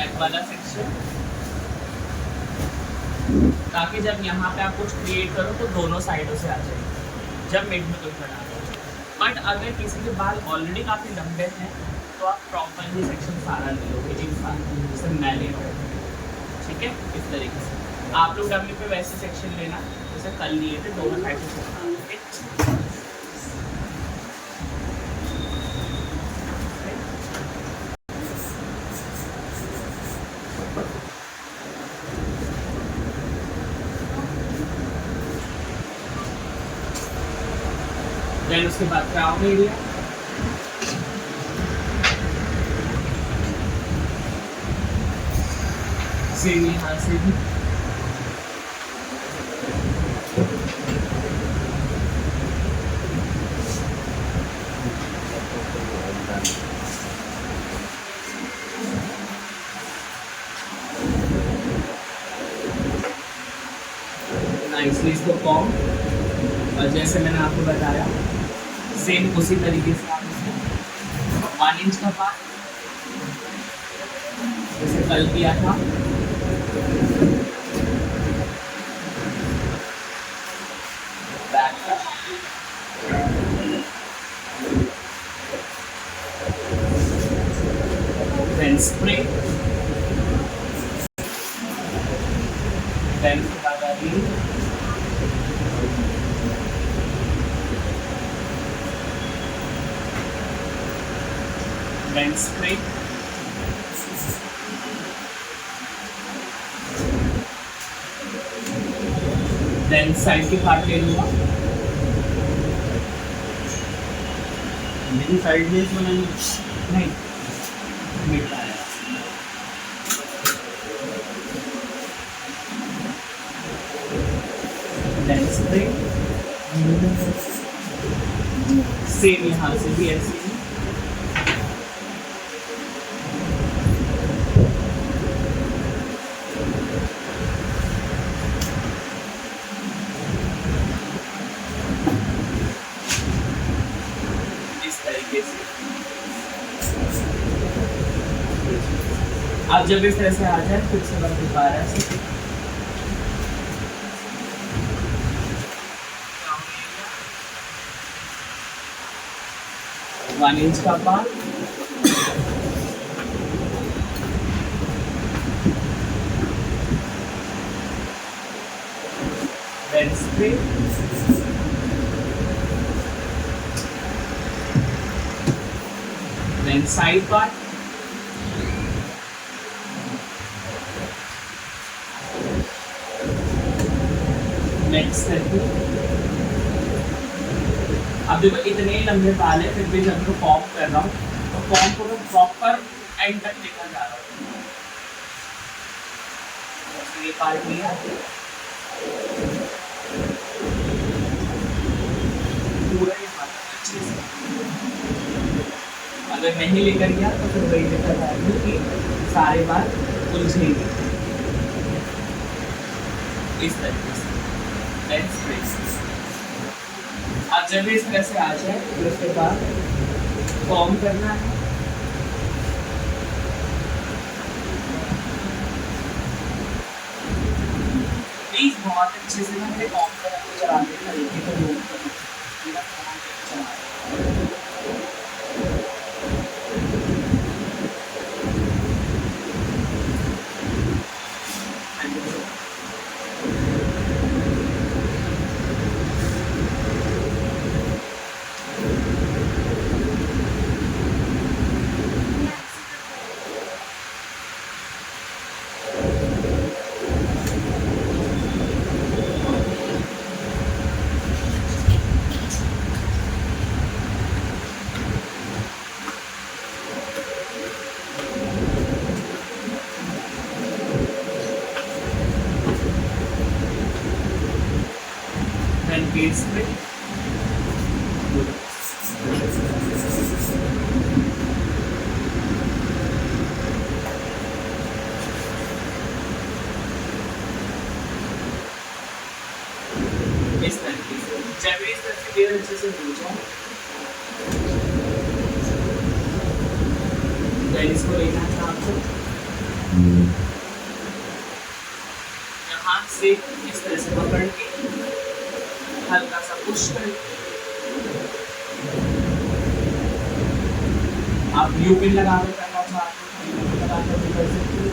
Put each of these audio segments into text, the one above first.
Back वाला section, ताकि जब यहाँ पे आप कुछ क्रिएट करो तो दोनों साइडों से आ जाए जब मिड में कुछ बना दो। बट अगर किसी के बाल ऑलरेडी काफ़ी लंबे हैं तो आप प्रॉपरली सेक्शन सारा ले लो, एक साथ जैसे मैं ले रहा हूँ, ठीक है। इस तरीके से आप लोग डमी पे वैसे सेक्शन लेना जैसे कल लिए थे, दोनों साइड से सेक्शन, ठीक। देन उसके बाद क्राउन एरिया, सेम यहाँ से भी नाइसली इसको कॉम, और जैसे मैंने आपको बताया सेम उसी तरीके से आप इसको 1 इंच का पार्ट जैसे कल किया था, बैक का, देन स्प्रे, देन उसके बाद आ रही देन स्प्रे, देन साइड की पार्ट ले लूँगा, मेरी साइड में बनाएंगे नहीं मिट आया, देन स्प्रे, सेम यहाँ से भी ऐसे ही, अब जब इस तरह से आ जाए फिर से बार दोबारा से 1 इंच का part, then spray, then side part, next करके। अब देखो इतने लंबे बाल है फिर भी जब मैं पॉप कर रहा हूँ तो पॉप को मैं प्रॉपर एंड तक लेकर जा रहा हूँ। तो ये पार्ट लिया, पूरा ये हाथ अच्छे से, अगर नहीं लेकर गया तो फिर वही दिक्कत आएगी कि सारे बाल उलझेंगे इस तरीके से। अब जब इस तरह से आ जाए फिर उसके बाद कॉम करना है, प्लीज बहुत अच्छे से ना मेरे कॉम करके चलाने के तरीके को नोट करना। Base में इस तरीके से जब इस तरह से लेयर अच्छे से हो जाए तो इसको लेना था आपको यहाँ से इस तरह से पकड़ के हल्का सा पुश कर, आप यू पिन लगा के करना चाहते हो लगा कर भी कर सकते हो।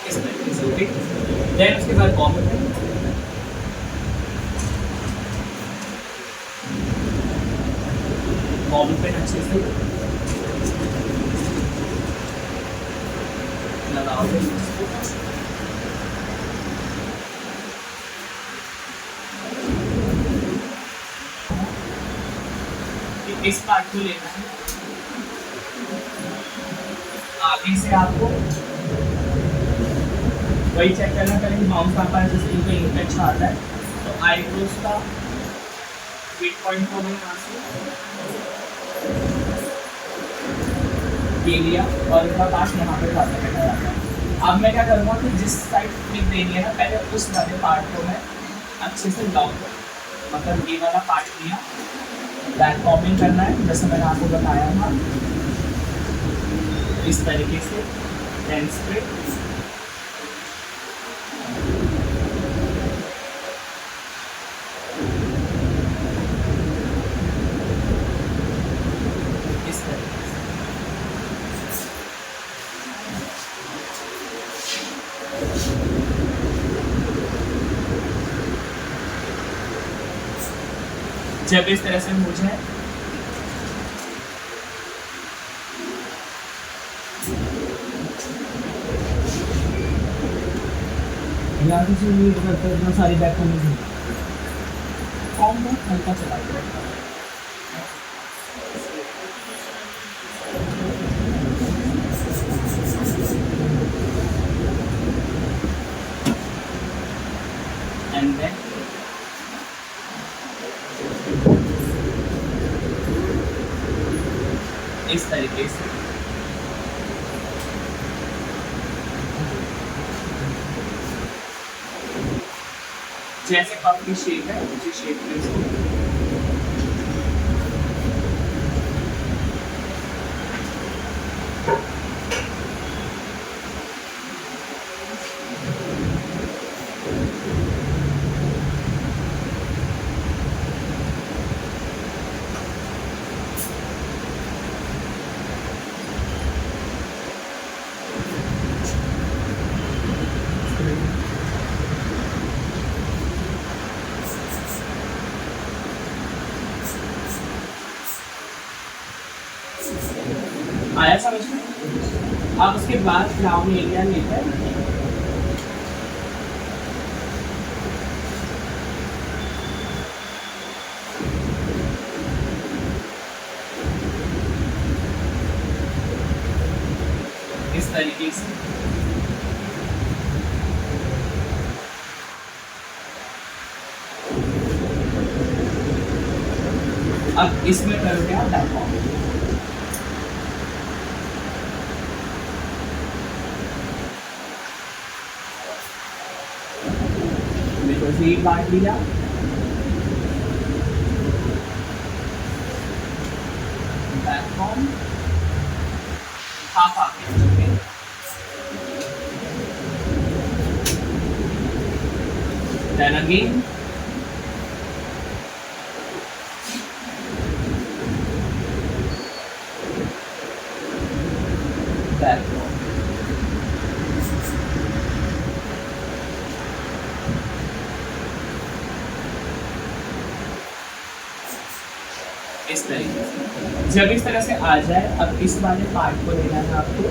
इस तरीके से ओके। देन उसके बाद बॉम्ब पे बॉम्ब पे अच्छे से लगाओ। इस पार्ट को लेना है, आगे से आपको वही चेक करना करेंगे बाउंस आता है, जैसे इनका इम्पैक्ट आता है तो आईब्रोज का मिड पॉइंट को मैं यहाँ से ले लिया और इनका पास यहाँ पे खाता बैठा जाता है। अब मैं क्या करूँगा कि जिस साइड क्लिक देनी है ना, पहले उस वाले पार्ट को मैं अच्छे से लॉक, मतलब ये वाला पार्ट लिया, बैक कॉमिंग करना है जैसे मैंने आपको बताया था, इस तरीके से लेंस पे इस तरीके से। जब इस तरह से हो जाए यहाँ किसी भी करते इतना सारी बैक करनी थी, कॉम में हल्का चला जाएगा। एंड देन इस तरीके से जैसे कप की शेप है उसी शेप में इसको आया समझ में। अब उसके बाद क्राउन एरिया लेकर इस तरीके से अब इसमें करोगे आप बैक कॉम। एक बार लिया, बैकफॉर्म हाफ आके then again बैकफॉर्म। इस तरीके से जब इस तरह से आ जाए, अब इस वाले पार्ट को लेना है आपको,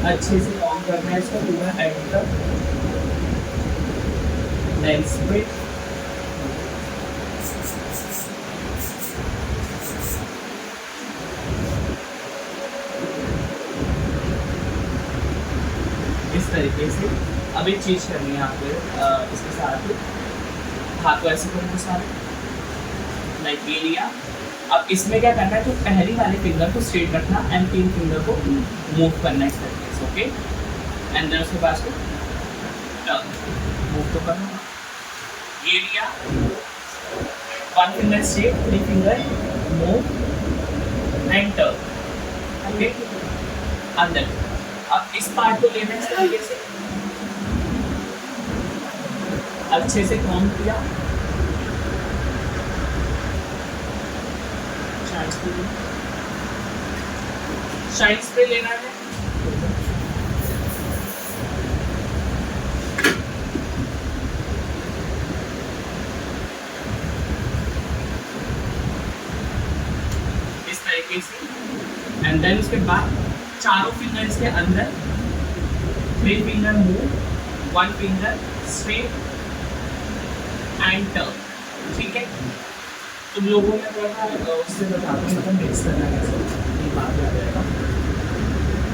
अच्छे से ऑन करना है इसको पूरा एंड तक, लेंस पे तरीके से अब एक चीज़ करनी है आपको इसके साथ हाथ को ऐसे करेंगे सारे लाइक ये लिया। अब इसमें क्या करना है तो पहली वाले फिंगर को स्ट्रेट रखना एंड 3 फिंगर को मूव करना है इस तरीके से। ओके एंड देन उसके बाद टर्न मूव तो करना। ये लिया 1 finger straight 3 finger move and turn. Okay अंदर अब इस पार्ट को लेना है इस तरीके से अच्छे से कॉम किया। शाइन स्प्रे लेना है इस तरीके से एंड देन उसके बाद चारों फिंगर इसके अंदर 3 finger move 1 finger straight and turn. ठीक है तुम लोगों ने थोड़ा सा उससे बताता हूँ मतलब मिक्स करना कैसे ये बात आ जाएगा।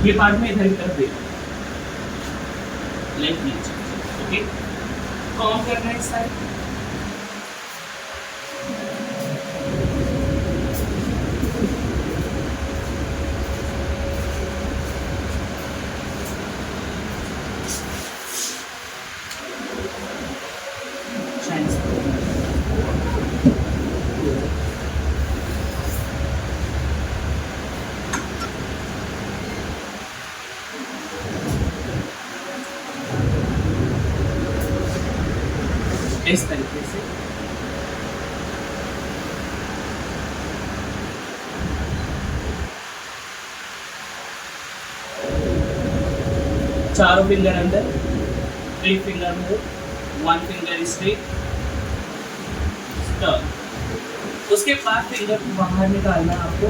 ये पार्ट में इधर की तरफ देखो लाइक नीचे। ओके कॉम करना है इस साइड इस तरीके से। चारों फिंगर अंदर 3 finger move 1 finger straight turn. उसके बाद फिंगर को बाहर निकालना है आपको।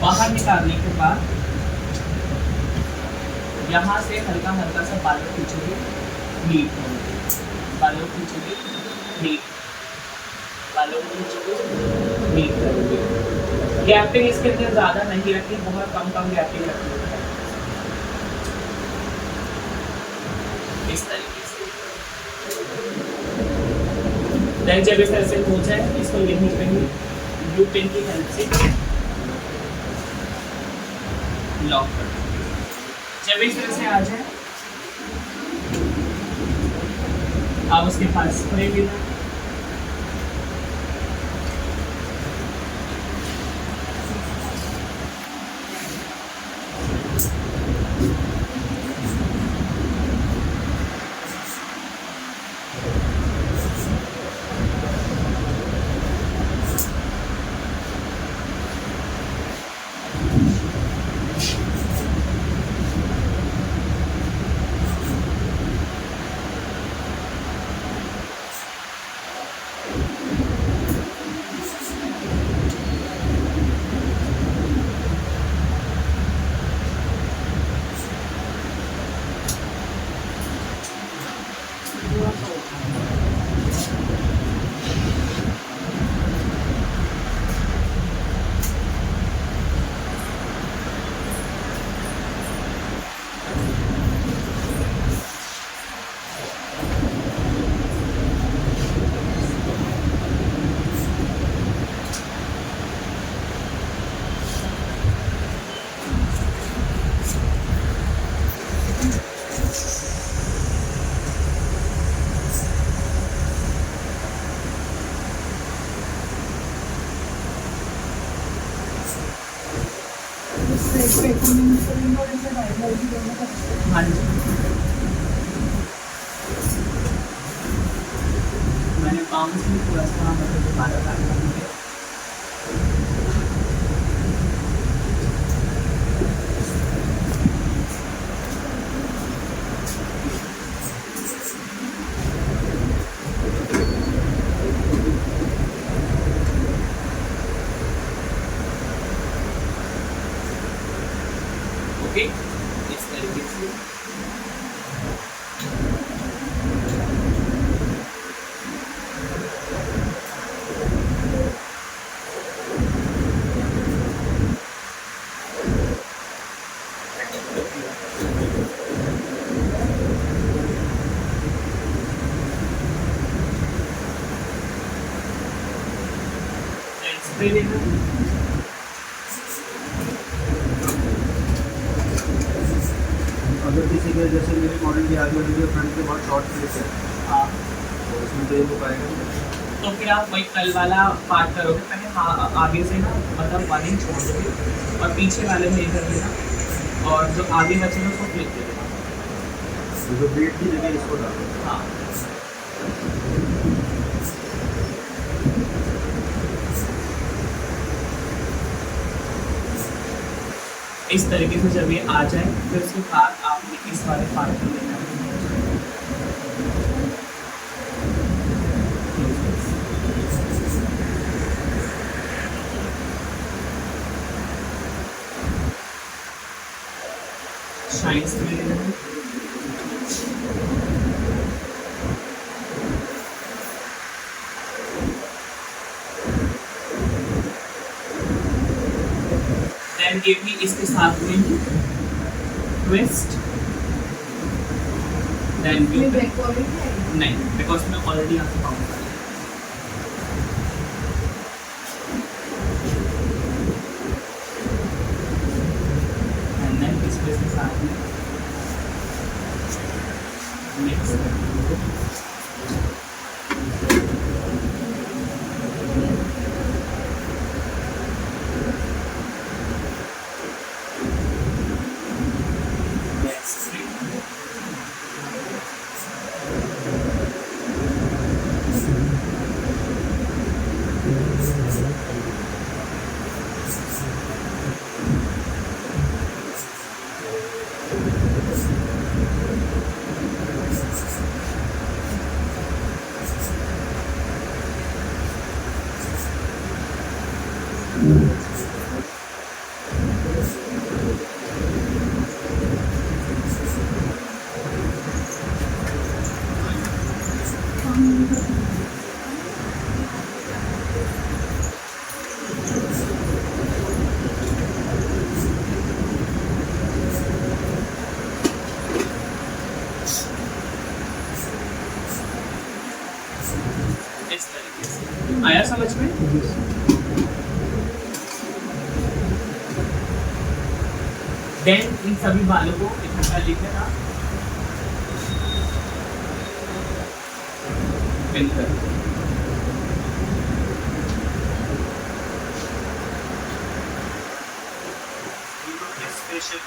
बाहर निकालने के बाद यहाँ से हल्का हल्का सा बालों खींचोगे नीट होंगे बालों खींचोगे नीट बालों खींचोगे नीट करोगे। गैपिंग इसके अंदर ज़्यादा नहीं रखनी बहुत कम गैपिंग रखनी है इस तरीके से। देन जब इस तरह से हो जाए इसको यहीं पे ही ब्लू पेन की हेल्प से लॉक कर दो। जब इस तरह से आ जाए आप उसके पास स्प्रे लेना हाँ जी मैंने पाँव से पूरा सा मतलब दोबारा डालना है। ओके इस तरीके से स्प्रे लेना है। अगर किसी के जैसे मेरे मॉडल की आगे वाली जो फ्रंट के बहुत शॉर्ट फेस है हाँ, तो उसमें तो ये हो पाएगा नहीं। तो फिर आप वही कल वाला पार्ट करोगे, पहले आगे से ना मतलब 1 इंच छोड़ दोगे और पीछे वाले में ये कर देना, और जो आगे बचेगा उसको फ्लिप कर देना। तो जो बीट की जगह इसको डालो। हाँ, इस तरीके से जब ये आ जाए फिर उसके बाद आपने इस वाले पार्ट को लेना है। शाइन स्प्रे लेना है। देन गिव मी इसके साथ में ही ट्विस्ट, देन ये यू बैक वॉलिंग है। नहीं, बिकॉज मैं ऑलरेडी यहाँ से बाउंस एंड देन इस पे इसके साथ में मिक्स इस तरीके से आया समझ में। देन इन सभी बालों को इकट्ठा लिखना, पिन कर।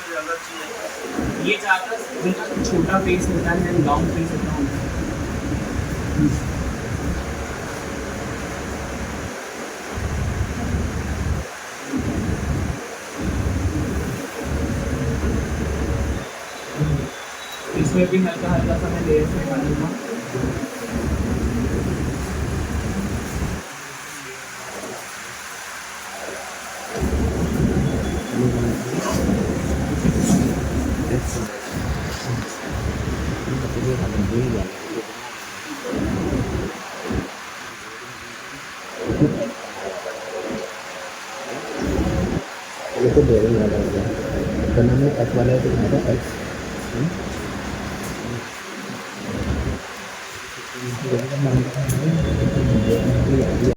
ज़्यादा चाहिए। ये ज़्यादा जितना छोटा फेस होता है लॉन्ग फेस होता है। इसमें भी हल्का हल्का सा मैं लेयर से डालूंगा। itu dari nggak ada apa namanya X mana itu ada X jadi kan